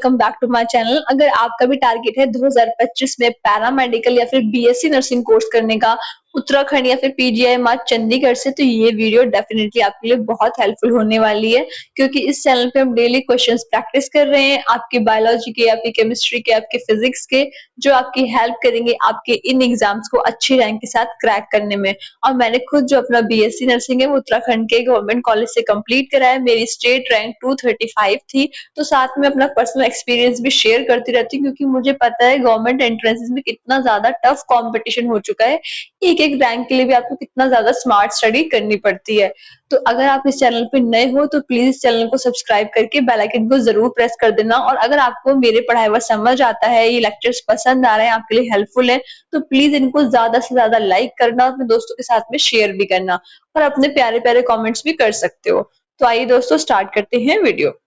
Welcome back to my channel. अगर आपका भी टारगेट है 2025 में पैरामेडिकल या फिर बीएससी नर्सिंग कोर्स करने का उत्तराखंड या फिर पीजीआईएमआर चंडीगढ़ से, तो ये वीडियो डेफिनेटली आपके लिए बहुत हेल्पफुल होने वाली है, क्योंकि इस चैनल पे हम डेली क्वेश्चंस प्रैक्टिस कर रहे हैं आपकी बायोलॉजी के, आपकी केमिस्ट्री के, आपके फिजिक्स के, जो आपकी हेल्प करेंगे आपके इन एग्जाम्स को अच्छी रैंक के साथ क्रैक करने में। और मैंने खुद जो अपना बीएससी नर्सिंग है वो उत्तराखंड के गवर्नमेंट कॉलेज से कंप्लीट करा है। मेरी स्टेट रैंक 235 थी। तो साथ में अपना पर्सनल एक्सपीरियंस भी शेयर करती रहती हूँ, क्योंकि मुझे पता है गवर्नमेंट एंट्रेंसेस में कितना ज्यादा टफ कंपटीशन हो चुका है। एक एक रैंक के लिए भी आपको कितना ज्यादा स्मार्ट स्टडी करनी पड़ती है। तो अगर आप इस चैनल पे नए हो तो प्लीज इस चैनल को सब्सक्राइब करके बेल आइकन को जरूर प्रेस कर देना। और अगर आपको मेरे पढ़ाया हुआ समझ आता है, ये लेक्चर्स पसंद आ रहे हैं, आपके लिए हेल्पफुल है, तो प्लीज इनको ज्यादा से ज्यादा लाइक करना, अपने दोस्तों के साथ में शेयर भी करना और अपने प्यारे प्यारे कमेंट्स भी कर सकते हो। तो आइए दोस्तों स्टार्ट करते हैं वीडियो।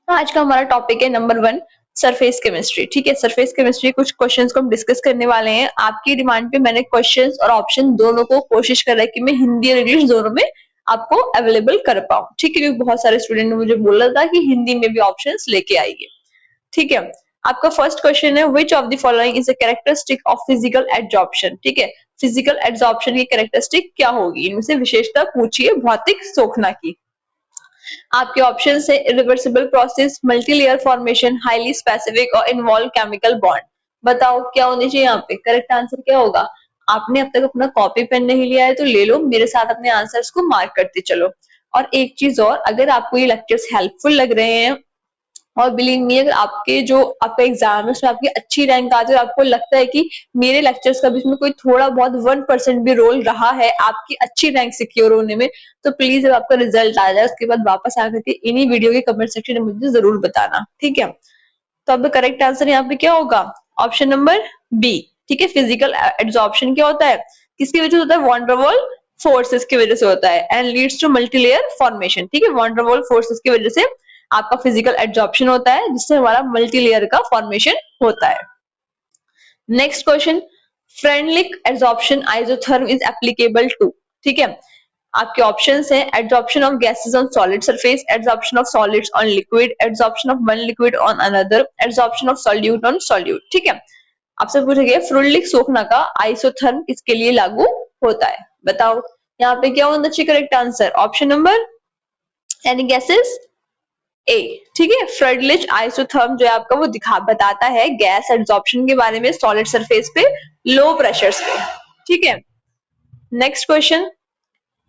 आज का हमारा टॉपिक है नंबर 1, सरफेस केमिस्ट्री। ठीक है, सरफेस केमिस्ट्री कुछ क्वेश्चंस को हम डिस्कस करने वाले हैं। आपकी डिमांड पे मैंने क्वेश्चंस और ऑप्शन दोनों को कोशिश करा है कि मैं हिंदी और इंग्लिश दोनों में आपको अवेलेबल कर पाऊं। ठीक है, क्योंकि बहुत सारे स्टूडेंट ने मुझे बोला था कि हिंदी में भी ऑप्शंस लेके आइए। ठीक है, आपका फर्स्ट क्वेश्चन है विच of the following is a characteristic of physical adsorption. ठीक है, फिजिकल एड्सॉर्प्शन की कैरेक्टरिस्टिक क्या होगी, इनमें से विशेषता पूछिए भौतिक सोखना की। आपके ऑप्शन है irreversible process, multilayer formation, highly specific और इन्वॉल्व केमिकल बॉन्ड। बताओ क्या होनी चाहिए यहाँ पे, करेक्ट आंसर क्या होगा। आपने अब तक अपना कॉपी पेन नहीं लिया है तो ले लो, मेरे साथ अपने आंसर्स को मार्क करते चलो। और एक चीज और, अगर आपको ये लेक्चर्स हेल्पफुल लग रहे हैं और बिलीव मी, अगर आपके जो आपका एग्जाम है उसमें आपकी अच्छी रैंक आती है और आपको लगता है कि मेरे लेक्चर्स का भी इसमें कोई थोड़ा बहुत 1% भी रोल रहा है आपकी अच्छी रैंक सिक्योर होने में, तो प्लीज जब आपका रिजल्ट आ जाए उसके बाद वापस आकर के इन्हीं वीडियो के कमेंट सेक्शन में मुझे जरूर बताना। ठीक है, तो अब करेक्ट आंसर यहाँ पे क्या होगा, ऑप्शन नंबर बी। ठीक है, फिजिकल एड्सॉर्प्शन क्या होता है, किसकी वजह से होता है, वॉन डेर वाल फोर्सेस की वजह से होता है and leads to multilayer formation. ठीक है, वॉन डेर वाल फोर्सेस की वजह से आपका फिजिकल एड्सॉर्प्शन होता है, जिससे हमारा मल्टीलेयर का फॉर्मेशन होता है। Next question, Freundlich adsorption isotherm is applicable to. ठीक है, आपके ऑप्शंस हैं adsorption of gases on solid surface, adsorption of solids on liquid, adsorption of one liquid on another, adsorption of solute on solute. ठीक है, आपसे पूछा गया Freundlich सोखना का आइसोथर्म किसके लिए लागू होता है, बताओ यहाँ पे क्या होना चाहिए correct answer, option number any guesses A. ठीक है, फ्रेडलिच आइसोथर्म जो है आपका वो बताता है गैस एड्सॉर्प्शन के बारे में सॉलिड सरफेस पे लो प्रेशर्स पे। ठीक है, next question,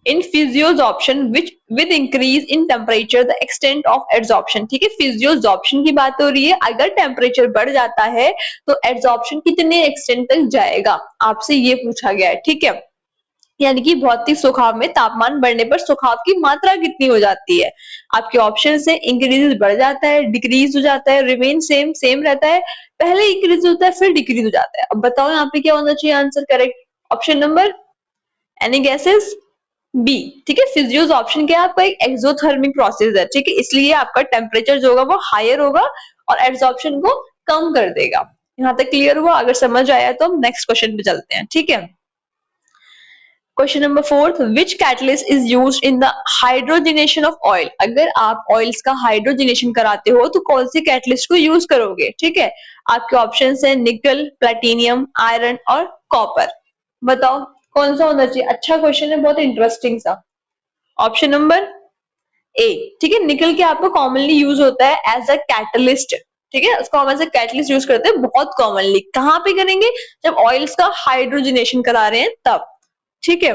in physisorption which with increase in temperature the extent of adsorption. ठीक है, फिजियोजॉर्प्शन की बात हो रही है, अगर टेम्परेचर बढ़ जाता है तो एड्सॉर्प्शन कितने एक्सटेंट तक जाएगा, आपसे ये पूछा गया है। ठीक है, यानी कि भौतिक सुखाव में तापमान बढ़ने पर सुखाव की मात्रा कितनी हो जाती है। आपके ऑप्शन से इंक्रीज बढ़ जाता है, डिक्रीज हो जाता है, रिमेन सेम सेम रहता है, पहले इंक्रीज होता है फिर डिक्रीज हो जाता है। अब बताओ यहाँ पे क्या होना चाहिए answer correct, option number any gases B. ठीक है, फिजियोज ऑप्शन क्या है, आपका एक एक्सोथर्मिक प्रोसेस है। ठीक है, इसलिए आपका टेम्परेचर जो होगा वो हायर होगा और एड्सॉर्प्शन को कम कर देगा। यहाँ तक क्लियर हुआ, अगर समझ आया तो हम नेक्स्ट क्वेश्चन पे चलते हैं। ठीक है, question number 4, which catalyst is used in the hydrogenation of oil. अगर आप ऑयल्स का हाइड्रोजनेशन कराते हो तो कौन से कैटलिस्ट को यूज करोगे। ठीक है, आपके ऑप्शंस है निकल, प्लेटिनियम, आयरन और कॉपर। बताओ कौन सा होना चाहिए, अच्छा क्वेश्चन है, बहुत इंटरेस्टिंग सा। Option number A. ठीक है, निकल के आपको कॉमनली यूज होता है एज अ कैटलिस्ट। ठीक है, उसको हम एज अ कैटलिस्ट यूज करते हैं बहुत कॉमनली। कहाँ पे करेंगे, जब ऑयल्स का हाइड्रोजनेशन करा रहे हैं तब। ठीक है,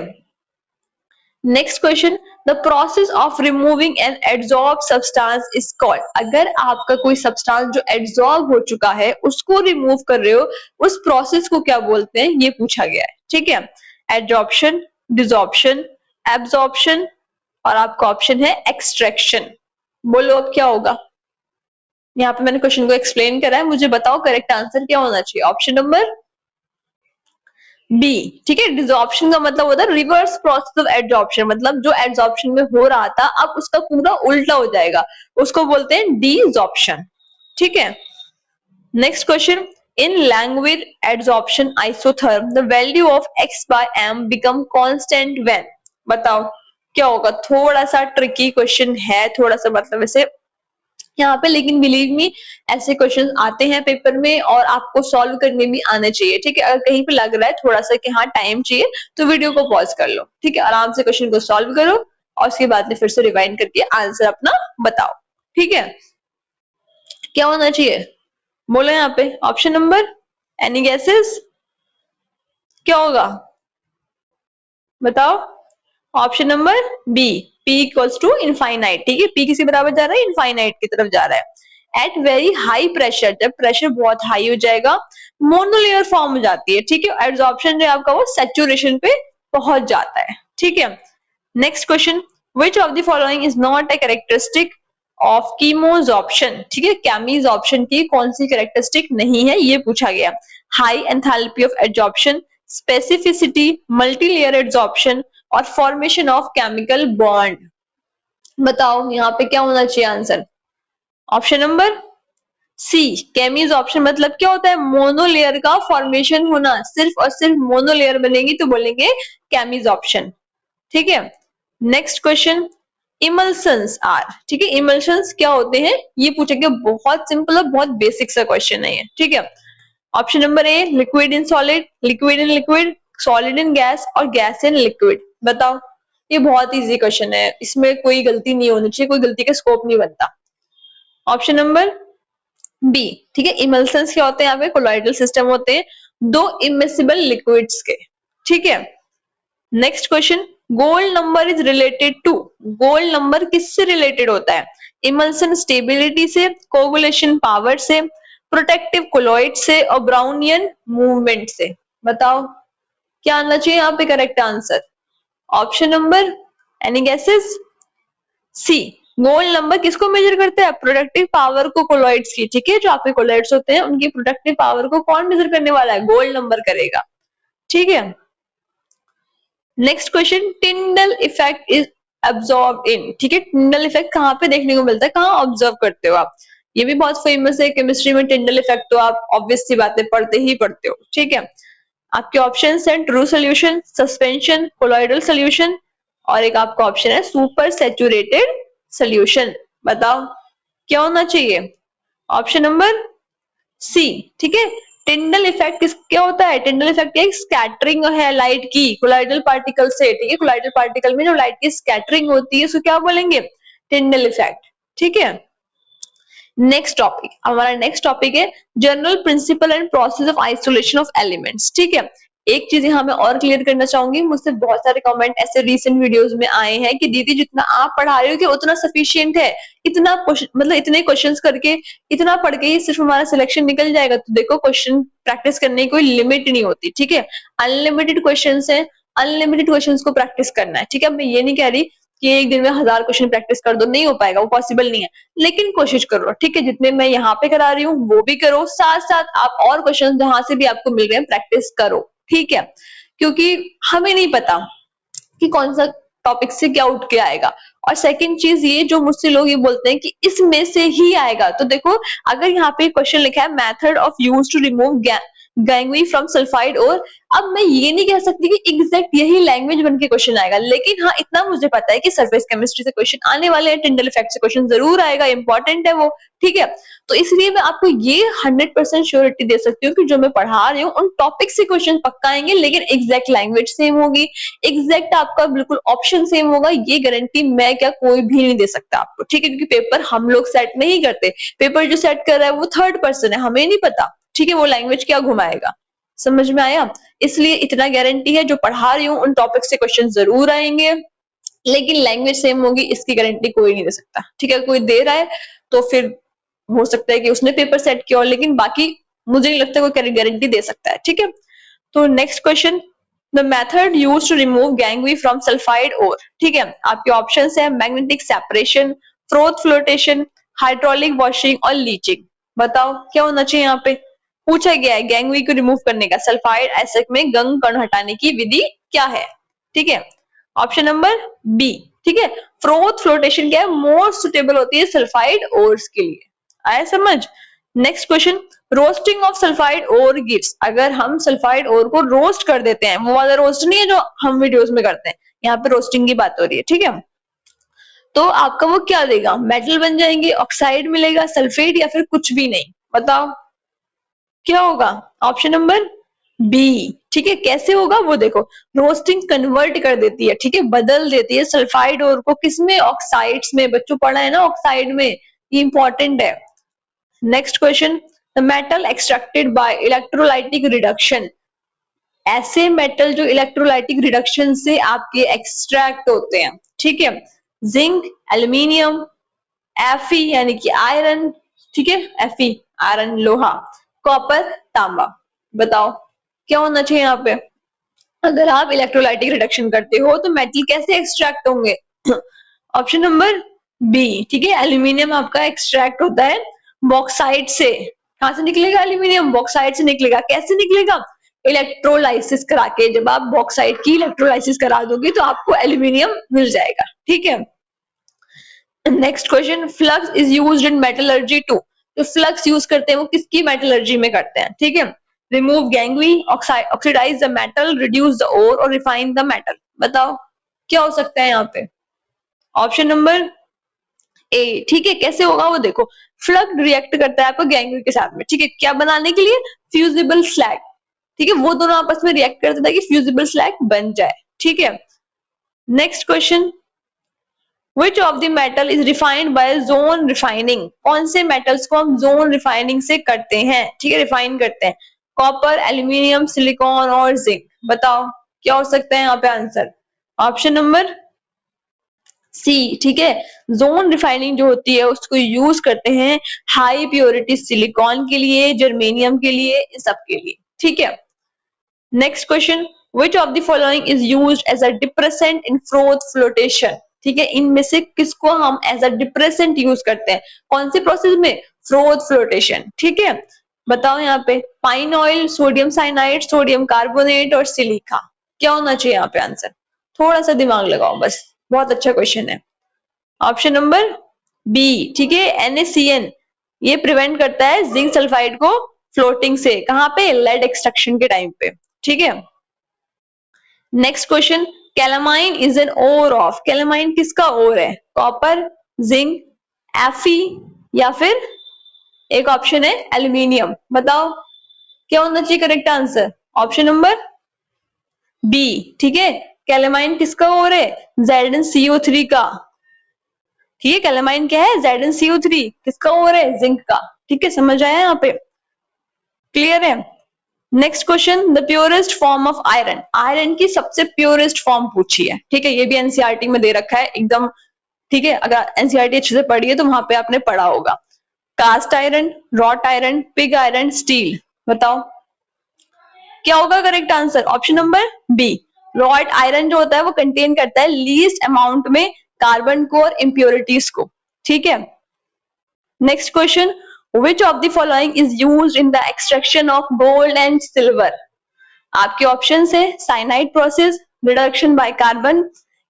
next question, the process of removing an adsorb substance is called. अगर आपका कोई सब्सटेंस जो एड्सॉर्ब हो चुका है उसको रिमूव कर रहे हो, उस प्रोसेस को क्या बोलते हैं, ये पूछा गया है। ठीक है, एडजॉर्प्शन, डिसॉर्प्शन, एब्जॉर्प्शन और आपका ऑप्शन है एक्सट्रैक्शन। बोलो अब क्या होगा, यहाँ पे मैंने क्वेश्चन को एक्सप्लेन करा है, मुझे बताओ करेक्ट आंसर क्या होना चाहिए, ऑप्शन नंबर बी। ठीक है, डिसॉर्प्शन का मतलब होता है रिवर्स प्रोसेस ऑफ एडजॉर्प्शन, मतलब जो एडजॉर्प्शन में हो रहा था अब उसका पूरा उल्टा हो जाएगा, उसको बोलते हैं डिसॉर्प्शन। ठीक है, next question, in language adsorption isotherm the value of x by m become constant when. बताओ क्या होगा, थोड़ा सा ट्रिकी क्वेश्चन है, थोड़ा सा मतलब ऐसे यहाँ पे, लेकिन बिलीव मी ऐसे क्वेश्चन आते हैं पेपर में और आपको सॉल्व करने भी आने चाहिए, ठीक है। अगर कहीं पे लग रहा है थोड़ा सा कि हाँ टाइम चाहिए, तो वीडियो को पॉज कर लो, ठीक है, आराम से क्वेश्चन को सॉल्व करो और उसके बाद में फिर से रिवाइंड करके आंसर अपना बताओ, ठीक है। क्या होना चाहिए बोलो यहाँ पे ऑप्शन नंबर, एनी गेसेस, क्या होगा बताओ। Option number B, P equals to infinite, ठीक है, पी किसी बराबर जा रहा है, इनफाइनाइट की तरफ जा रहा है। एट वेरी हाई प्रेशर, जब प्रेशर बहुत हाई हो जाएगा मोनोलेयर फॉर्म हो जाती है, ठीक है, एब्जॉर्प्शन जो आपका वो सैचुरेशन पे पहुंच जाता है, ठीक है। Next question, which of the following is not a characteristic of chemisorption, ठीक है, कैमीजॉर्प्शन की कौन सी कैरेक्टरिस्टिक नहीं है ये पूछा गया। High enthalpy of absorption, specificity, multilayer absorption और फॉर्मेशन ऑफ केमिकल बॉन्ड। बताओ यहाँ पे क्या होना चाहिए आंसर। ऑप्शन नंबर सी, केमीज ऑप्शन, मतलब क्या होता है मोनोलेयर का फॉर्मेशन होना, सिर्फ और सिर्फ मोनोलेयर बनेगी तो बोलेंगे केमीज ऑप्शन, ठीक है। नेक्स्ट क्वेश्चन, इमल्सन्स आर, ठीक है, इमल्सन्स क्या होते हैं ये पूछेंगे, बहुत सिंपल और बहुत बेसिक सा क्वेश्चन है ये, ठीक है। Option number A, liquid in solid, liquid in liquid, solid in gas और गैस इन लिक्विड। बताओ, ये बहुत इजी क्वेश्चन है, इसमें कोई गलती नहीं होनी चाहिए, कोई गलती का स्कोप नहीं बनता। ऑप्शन नंबर बी, ठीक है, इमल्सन्स क्या होते हैं, यहाँ पे कोलॉइडल सिस्टम होते हैं दो इमिसिबल लिक्विड्स के, ठीक है। Next question, gold number is related to, gold number किससे रिलेटेड होता है, इमल्सन स्टेबिलिटी से, कोगुलेशन पावर से, प्रोटेक्टिव कोलॉइड से और ब्राउनियन मूवमेंट से। बताओ क्या आना चाहिए यहाँ पे correct answer. Option number, any guesses, C, gold number किसको मेजर करता है, प्रोडक्टिव पावर को कोलॉइड्स की, ठीक है, जो आपके कोलॉइड्स होते हैं उनकी प्रोडक्टिव पावर को कौन मेजर करने वाला है, गोल्ड नंबर करेगा, ठीक है। Next question, Tyndall effect is absorb in, ठीक है, टिंडल इफेक्ट कहाँ पे देखने को मिलता है, कहाँ ऑब्जर्व करते हो आप, ये भी बहुत फेमस है केमिस्ट्री में, टिंडल इफेक्ट तो आप ऑब्वियस सी बातें पढ़ते ही पढ़ते हो, ठीक है। आपके ऑप्शन है true solution, suspension, colloidal solution और एक आपका ऑप्शन है सुपर सैचुरेटेड सोल्यूशन। बताओ क्या होना चाहिए। ऑप्शन नंबर सी, ठीक है, टिंडल इफेक्ट किस क्या होता है, टिंडल इफेक्ट एक स्कैटरिंग है लाइट की कोलाइडल पार्टिकल से, ठीक है, कोलाइडल पार्टिकल में जो लाइट की स्कैटरिंग होती है उसको क्या बोलेंगे, टिंडल इफेक्ट, ठीक है। नेक्स्ट टॉपिक, हमारा नेक्स्ट टॉपिक है general principle and process of isolation of elements, ठीक है। एक चीज यहाँ मैं और क्लियर करना चाहूंगी, मुझसे बहुत सारे कमेंट ऐसे रीसेंट वीडियोस में आए हैं कि दीदी जितना आप पढ़ा रहे हो कि उतना सफिशिएंट है, इतना मतलब इतने क्वेश्चंस करके इतना पढ़ के ही सिर्फ हमारा सिलेक्शन निकल जाएगा। तो देखो क्वेश्चन प्रैक्टिस करने की कोई लिमिट नहीं होती, ठीक है, अनलिमिटेड क्वेश्चंस है, अनलिमिटेड क्वेश्चंस को प्रैक्टिस करना है, ठीक है। मैं ये नहीं कह रही कि एक दिन में 1000 क्वेश्चन प्रैक्टिस कर दो, नहीं हो पाएगा, वो पॉसिबल नहीं है, लेकिन कोशिश करो, ठीक है, जितने मैं यहाँ पे करा रही हूँ वो भी करो, साथ साथ आप और क्वेश्चन जहां से भी आपको मिल रहे हैं प्रैक्टिस करो, ठीक है, क्योंकि हमें नहीं पता कि कौन सा टॉपिक से क्या उठ के आएगा। और सेकंड चीज ये, जो मुझसे लोग ये बोलते हैं कि इसमें से ही आएगा, तो देखो अगर यहाँ पे क्वेश्चन लिखा है method of use to remove gangue from sulphide ore, अब मैं ये नहीं कह सकती कि एग्जैक्ट यही लैंग्वेज बन के क्वेश्चन आएगा, लेकिन हाँ इतना मुझे पता है कि सरफेस केमिस्ट्री से क्वेश्चन आने वाले हैं, टिंडल इफेक्ट से क्वेश्चन जरूर आएगा, इंपॉर्टेंट है वो, ठीक है। तो इसलिए मैं आपको ये 100% श्योरिटी दे सकती हूँ कि जो मैं पढ़ा रही हूँ उन टॉपिक से क्वेश्चन पक्का आएंगे, लेकिन एग्जैक्ट लैंग्वेज सेम होगी, एग्जैक्ट आपका बिल्कुल ऑप्शन सेम होगा, ये गारंटी मैं क्या कोई भी नहीं दे सकता आपको, ठीक है, क्योंकि पेपर हम लोग सेट नहीं करते, पेपर जो सेट कर रहा है वो थर्ड पर्सन है, हमें नहीं पता, ठीक है, वो लैंग्वेज क्या घुमाएगा, समझ में आया। इसलिए इतना गारंटी है जो पढ़ा रही हूँ उन टॉपिक से क्वेश्चन जरूर आएंगे, लेकिन लैंग्वेज सेम होगी इसकी गारंटी कोई नहीं दे सकता, ठीक है। कोई दे रहा है तो फिर हो सकता है कि उसने पेपर सेट किया, लेकिन बाकी मुझे नहीं लगता कोई गारंटी दे सकता है, ठीक है। तो next question, the method used to remove gangue from sulphide ore, ठीक है, आपके ऑप्शंस है magnetic separation, froth flotation, hydraulic washing और लीचिंग। बताओ क्या होना चाहिए यहाँ पे, पूछा गया है गैंगवी को रिमूव करने का सल्फाइड एसिड में गंग कण हटाने की विधि क्या है, ठीक है। ऑप्शन नंबर बी, ठीक है, फ्रोथ फ्लोटेशन क्या है, मोर सुटेबल होती है सल्फाइड ओर्स के लिए, आया समझ। Next question, roasting of sulphide ore gives, अगर हम सल्फाइड ओर को रोस्ट कर देते हैं, वो वाला रोस्ट नहीं है जो हम वीडियोस में करते हैं, यहाँ पे रोस्टिंग की बात हो रही है, ठीक है। तो आपका वो क्या देगा, मेटल बन जाएंगे, ऑक्साइड मिलेगा, सल्फेट या फिर कुछ भी नहीं। बताओ क्या होगा, ऑप्शन नंबर बी। ठीक है, कैसे होगा वो देखो, रोस्टिंग कन्वर्ट कर देती है, ठीक है, बदल देती है सल्फाइड और को किसमें, ऑक्साइड्स में। बच्चों पढ़ा है ना ऑक्साइड में, ये इंपॉर्टेंट है। Next question, the metal extracted bye electrolytic reduction. ऐसे मेटल जो इलेक्ट्रोलाइटिक रिडक्शन से आपके एक्सट्रैक्ट होते हैं, ठीक है, जिंक, एल्यूमिनियम, Fe यानी कि आयरन, ठीक है, Fe आयरन लोहा, कॉपर तांबा। बताओ क्या होना चाहिए यहाँ पे, अगर आप इलेक्ट्रोलाइटिक रिडक्शन करते हो तो मेटल कैसे एक्सट्रैक्ट होंगे? ऑप्शन नंबर बी, ठीक है, एल्यूमिनियम आपका एक्सट्रैक्ट होता है बॉक्साइट से। कहां से निकलेगा एल्यूमिनियम? बॉक्साइट से निकलेगा। कैसे निकलेगा? इलेक्ट्रोलाइसिस करा के। जब आप बॉक्साइट की इलेक्ट्रोलाइसिस करा दोगे तो आपको एल्यूमिनियम मिल जाएगा, ठीक है। Next question, flux is used in metallurgy to. तो फ्लक्स यूज करते हैं वो किसकी मेटलर्जी में करते हैं, ठीक है, remove gangue, oxidise the metal, reduce the ore और रिफाइन द मेटल। बताओ क्या हो सकता है यहाँ पे, ऑप्शन नंबर ए, ठीक है। कैसे होगा वो देखो, फ्लक्स रिएक्ट करता है आपको गैंगवी के साथ में, ठीक है, क्या बनाने के लिए, फ्यूजिबल स्लैग, ठीक है, वो दोनों आपस में रिएक्ट करते हैं कि फ्यूजिबल स्लैग बन जाए, ठीक है। Next question, Which of the metal is refined by zone refining? कौन से मेटल्स को हम जोन रिफाइनिंग से करते हैं, ठीक है, रिफाइन करते हैं, कॉपर, एल्यूमिनियम, सिलिकॉन और जिंक। बताओ क्या हो सकता है यहाँ पे आंसर, ऑप्शन नंबर सी, ठीक है, जोन रिफाइनिंग जो होती है उसको यूज करते हैं हाई प्योरिटी सिलिकॉन के लिए, जर्मेनियम के लिए, इन सब के लिए, ठीक है। Next question, which of the following is used as a depressant in froth flotation, ठीक है, इनमें से किसको हम एज अ डिप्रेसेंट यूज करते हैं, कौन से प्रोसेस में, फ्रोथ फ्लोटेशन, ठीक है। बताओ यहाँ पे, pine oil, sodium cyanide, sodium carbonate और सिलिका। क्या होना चाहिए यहाँ पे आंसर, थोड़ा सा दिमाग लगाओ बस, बहुत अच्छा क्वेश्चन है। ऑप्शन नंबर बी, ठीक है, NaCN, ये प्रिवेंट करता है जिंक सल्फाइड को फ्लोटिंग से, कहां पे, लेड एक्सट्रैक्शन के टाइम पे, ठीक है। Next question, calamine is an ore of, calamine किसका ओर है, कॉपर, जिंक, Fe या फिर एक ऑप्शन है एल्यूमिनियम। बताओ क्या होना चाहिए correct answer, option number B, ठीक है, कैलामाइन किसका ओर है, ZnCO3 का, ठीक है, कैलामाइन क्या है, ZnCO3, किसका ओर है, जिंक का, ठीक है, समझ आया यहाँ पे, क्लियर है। Next question, the purest form of iron, iron की सबसे प्योरेस्ट फॉर्म पूछी है, ठीक है, ये भी एनसीईआरटी में दे रखा है एकदम, ठीक है, अगर एनसीईआरटी अच्छे से पढ़ी है तो वहां पे आपने पढ़ा होगा, cast iron, wrought iron, pig iron, steel. बताओ क्या होगा correct answer, option number B, wrought iron जो होता है वो कंटेन करता है लीस्ट अमाउंट में कार्बन को और इम्प्योरिटीज को, ठीक है। Next question, which of the following is used in the extraction of gold and silver? आपके ऑप्शन है cyanide process, reduction by carbon,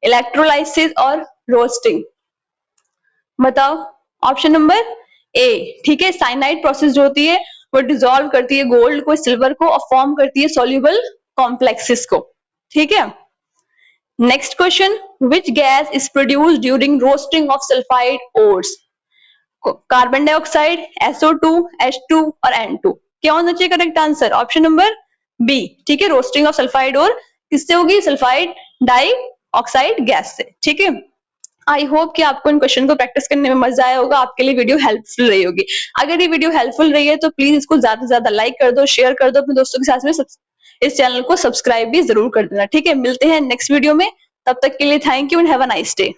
electrolysis और रोस्टिंग। बताओ ऑप्शन नंबर ए, ठीक है, साइनाइड प्रोसेस जो होती है वो डिसॉल्व करती है गोल्ड को, सिल्वर को और फॉर्म करती है सॉल्युबल कॉम्प्लेक्सेस को, ठीक है। Next question, which gas is produced during roasting of sulfide ores? Carbon dioxide, SO2, H2 और N2। क्या होना चाहिए correct answer, option number B, ठीक है, रोस्टिंग ऑफ सल्फाइड और किससे होगी, सल्फाइड डाइऑक्साइड गैस से, ठीक है। आई होप कि आपको इन क्वेश्चन को प्रैक्टिस करने में मजा आया होगा, आपके लिए वीडियो हेल्पफुल रही होगी। अगर ये वीडियो हेल्पफुल रही है तो प्लीज इसको ज्यादा से ज्यादा लाइक कर दो, शेयर कर दो अपने दोस्तों के साथ में, इस चैनल को सब्सक्राइब भी जरूर कर देना, ठीक है। मिलते हैं नेक्स्ट वीडियो में, तब तक के लिए thank you and have a nice day.